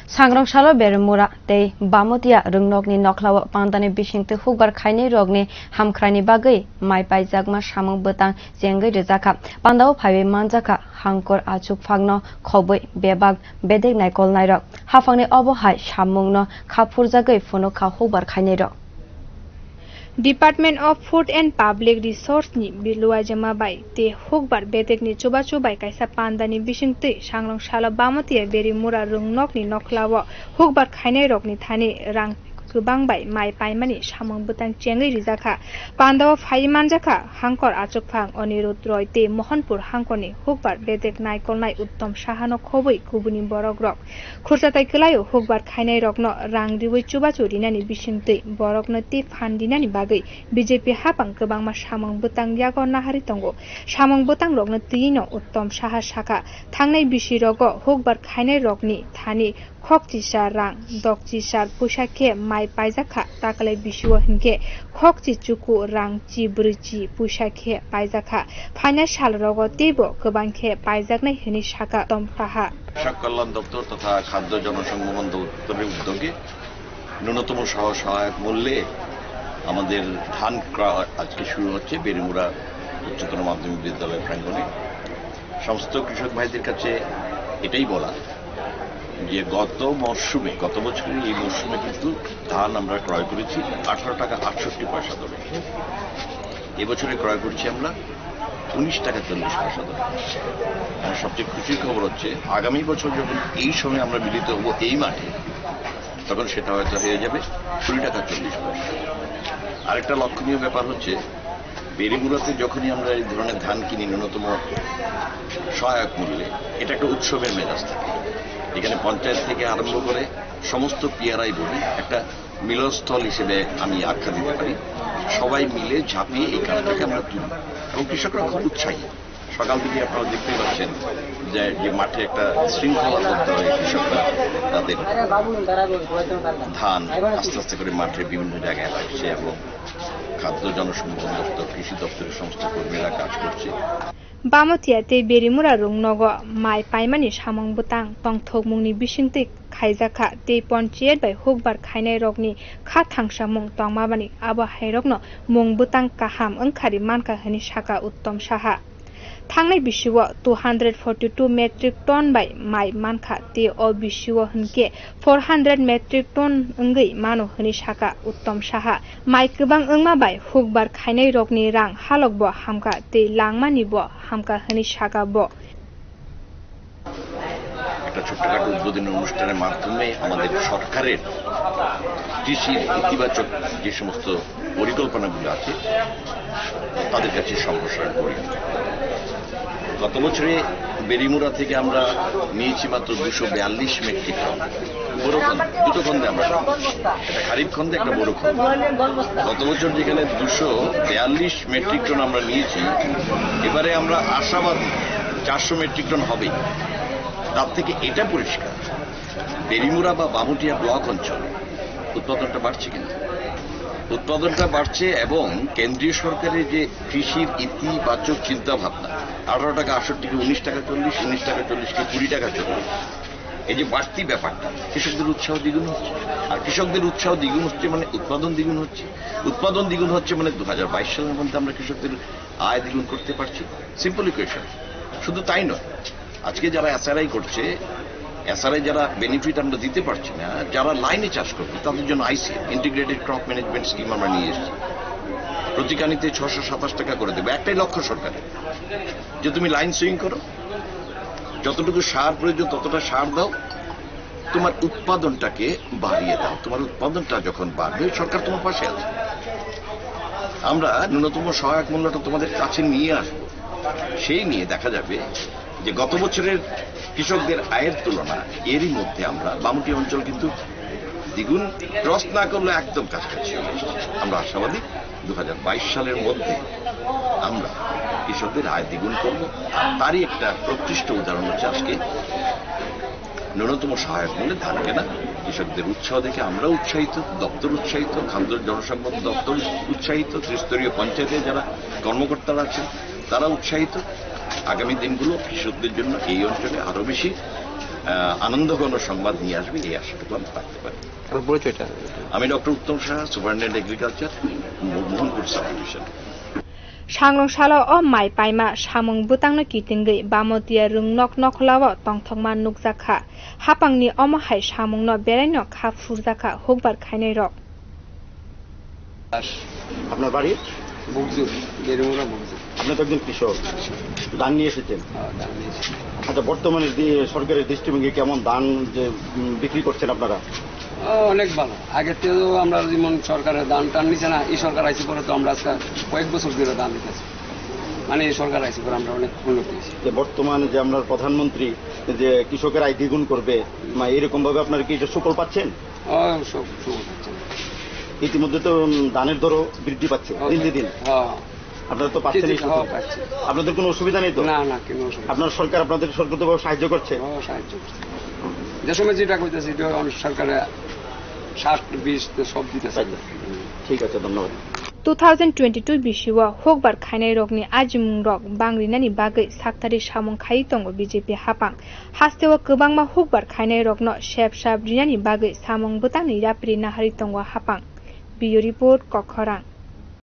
सांग्रांसालो बेरमुरा ते बामोतिया रुंगनकनि नखलाव पांदानि बिसिंते हुकबार खायनि रगनि हामख्रायनि बागै माइ पाइजाकमा सामंग बोतां जेंगै रेजाखा पांदाव फाइबे मानजाखा हांकर आचुक फांनो खबै बेबाग बेदेक नायकल नायरक हाफांनि अबहाय सामंगनो खाफुरजागै फुनुखा हुकबार खायनि रग department of food and public resource नि बिलुआ जमा बाय ते हुकबार बेदेक नि चुबा चुबाय कायसा पांदानि बिसिंते सांग्रांसालो बामोतिया बेरिमुरा रुंगनकनि नखलाव हुकबार खायनाय रगनि थानि रां गोबां बाय माइ पाइमानि सामंग बोतां चेंगै रिजाखा पांदाव फाइ मानजाखा हांकर आचुकफां अनिरुद्ध रय ते मोहनपुर हांकरनि हुकबार बेदेक नायकलनाय उत्तम साहानो खबै गुबुनि बरक रक खुरजाताय कलायो हुकबार खायनाय रगनो रां दिवै चुबाचु रिनानि बिसिंते बरकनो ते फान्दिनानि बागै बीजेपी हापां गोबांमा सामंग बोतां यागो नाहारि तंगो सामंग बोतां रगनो तिनो उत्तम साहा साखा थांनाय बिसि रगो हुकबार खायनाय रगनि थानि खकचिसार रां दकचिसार पुसाखे माइ पाइजाखा ताकलाय बिसुव हिनके खकचि चुकु रां चि ब्रैचि पुसाखे पाइजाखा फाइनाल साल रगो तेबो गोबांखे पाइजाकनाय हिनि साखा तमताहा কৃষক কল্যাণ দপ্তর তথা খাদ্য জনসংবহন দপ্তরের উদ্যোগে ন্যূনতম সহায়ক মূল্যে আমাদের ধান ক্রয় আজকে শুরু হচ্ছে বেরিমুরা উচ্চতর মাধ্যমিক বিদ্যালয় প্রাঙ্গণে সমস্ত কৃষক ভাইদের কাছে এটাই বলা যে গত বছরের এই মরশুমে কিন্তু ধান আমরা ক্রয় করেছি 18 টাকা 68 পয়সা দরে এবছরে ক্রয় করছি আমরা 19 টাকা 40 পয়সা দরে আর সবচেয়ে খুশির খবর হচ্ছে আগামী বছর যখন এই সময় আমরা মিলিত হব এই মাঠে তখন সেটা হয়তো হয়ে যাবে 20 টাকা 40 পয়সা আরেকটা লক্ষণীয় ব্যাপার হচ্ছে বেরিমুরাতে যখনই আমরা এই ধরনের ধান কিনি ন্যূনতম সহায়ক মূল্যে এটা একটা উৎসবের মেজাজ থাকে এখানে পঞ্চায়েত থেকে আরম্ভ করে সমস্ত পিয়ারাই বলি একটা মিলনস্থল হিসেবে আমি আখ্যা দিতে পারি সবাই মিলে ঝাঁপিয়ে এই কাজটাকে আমরা তুলি এবং কৃষকরা খুব উৎসাহী সকাল থেকে আপনারা দেখতে পাচ্ছেন যে মাঠে একটা শৃঙ্খলাবদ্ধ হয়ে কৃষকরা তাদের ধান আস্তে আস্তে করে মাঠে বিভিন্ন জায়গায় লাগছে এবং খাদ্য জনসংবহন দপ্তর কৃষি দপ্তরের সমস্ত কর্মীরা কাজ করছে बामोतिया ते बेरिमुरा रुंगनग माइ पाइमानि सामंग बोतां तंथक मुंनि बिसिंते खायजाखा ते पन्चायत बाय हुकबार खायनाय रगनि खा थांसा मुं तंमाबानि आबा हायरगनो मुं बोतां काहाम ओंखारि मानका हनि साका उत्तम साहा थांनाय बिसुव 242 मेट्रिक टन बाय माइ मानखा ते अ बिसुव हनके 400 मेट्रिक टन ओंगै मानो हनि साका उत्तम साहा माइ गोबां ओंमा बाय हुकबार खायनाय रगनि रां हालकब हामका ते लांमानिब हामका हनि साका ब একটা ছোটখাটো উদ্বোধনী অনুষ্ঠানের মাধ্যমে আমাদের সরকারের কৃষির ইতিবাচক যে সমস্ত পরিকল্পনাগুলো আছে তাদের কাছে সম্প্রসারণ করি গত বছরে বেরিমুরা থেকে আমরা নিয়েছি মাত্র 242 মেট্রিক টন বড় খন্দ দুটো খন্দে আমরা একটা খারিফ খন্দে একটা বড় খন্দ গত বছর যেখানে 242 মেট্রিক টন আমরা নিয়েছি এবারে আমরা আশাবাদী 400 মেট্রিক টন হবে তার থেকে এটা পরিষ্কার বেরিমুরা বা বামুটিয়া ব্লক অঞ্চলে উৎপাদনটা বাড়ছে কিন্তু উৎপাদনটা বাড়ছে এবং কেন্দ্রীয় সরকারের যে কৃষির ইতিবাচক চিন্তা ভাবনা 18 টাকা 68 থেকে 19 টাকা 40 19 টাকা 40 থেকে 20 টাকা 40 এই যে বাড়তি ব্যাপারটা কৃষকদের উৎসাহ দ্বিগুণ হচ্ছে আর কৃষকদের উৎসাহ দ্বিগুণ হচ্ছে মানে উৎপাদন দ্বিগুণ হচ্ছে মানে 2022 সালের মধ্যে আমরা কৃষকদের আয় দ্বিগুণ করতে পারছি সিম্পল ইকুয়েশন শুধু তাই নয় আজকে যারা এসআরআই করছে এসআরআই যারা বেনিফিট আমরা দিতে পারছি না যারা লাইনে চাষ করবে তাদের জন্য আইসি ইন্টিগ্রেটেড ক্রপ ম্যানেজমেন্ট স্কিম আমরা নিয়ে এসেছি প্রতি কানিতে 627 টাকা করে দেবে একটাই লক্ষ্য সরকারের যে তুমি লাইন সুইং করো যতটুকু সার প্রয়োজন ততটা সার দাও তোমার উৎপাদনটাকে বাড়িয়ে দাও তোমার উৎপাদনটা যখন বাড়বে সরকার তোমার পাশে আছে আমরা ন্যূনতম সহায়ক মূল্যটা তোমাদের কাছে নিয়ে আসবো সেই নিয়ে দেখা যাবে যে গত বছরের কৃষকদের আয়ের তুলনা এরই মধ্যে আমরা বামুটি অঞ্চল কিন্তু দ্বিগুণ ক্রস না করলে একদম কাছাকাছি আমরা আশাবাদী 2022 সালের মধ্যে আমরা কৃষকদের আয় দ্বিগুণ করব তারই একটা প্রকৃষ্ট উদাহরণ হচ্ছে আজকে ন্যূনতম সহায়ক মূল্যে ধান কেনা কৃষকদের উৎসাহ দেখে আমরা উৎসাহিত দপ্তর উৎসাহিত খাদ্য জনসংবহন দপ্তর উৎসাহিত ত্রিস্তরীয় পঞ্চায়েতে যারা কর্মকর্তারা আছেন তারা উৎসাহিত আগামী দিনগুলো কৃষকদের জন্য এই অঞ্চলে আরো বেশি আনন্দঘন সংবাদ নিয়ে আসবে এই আশাটুকু আমি রাখতে পারি। আমি doctor Uttam Saha, superintendent agriculture, Mohanpur subdivision. Sanglong shala o mai paima samung butang no kitingei bamotia rung nok noklawa tongthokma nukjakha hapangni omohai samung no berai no kha furjakha hokbar khainai rok আপনার বাড়ি বুকজুর বেরুমুরা বুকজুর। আপনি তো একজন কৃষক, ধান নিয়ে এসেছেন। আচ্ছা, বর্তমানে সরকারের দৃষ্টিভঙ্গি কেমন? ধান যে বিক্রি করছেন আপনারা? অনেক ভালো। আগের থেকেও আমরা যেমন সরকারের দান টান নিচ্ছে না, এই সরকার আইসি পরে তো আমরা আজকে কয়েক বছর ধরে দান দিতেছি, মানে এই সরকার আইসি পরে আমরা অনেক উন্নতি হয়েছি। বর্তমানে যে আপনার প্রধানমন্ত্রী যে কৃষকের আয় দ্বিগুণ করবে, এরকম ভাবে আপনারা কি এটা সুফল পাচ্ছেন? সব সুফল পাচ্ছেন। ইতিমধ্যে তো ধানের দরও বৃদ্ধি পাচ্ছে দিন দিন। আপনারা তো পাচ্ছেন, আপনাদের কোনো অসুবিধা নেই তো? না না, কোনো অসুবিধা। আপনার সরকার আপনাদের সরকার সাহায্য করছে? সাহায্য করছে, যে সময় যেটা করতেছে সরকারের 60-20 সব দিতেছে। ঠিক আছে, ধন্যবাদ। 2022 bisiwa hokbar khainai rokni ajimung rok bangrinani bagai saktari samung khai tongo BJP hapang hastewa kwbangma hokbar khainai rokno shep sap rinani bagai samung butangni yapri nahari tongo hapang. Bio report Kokhorang.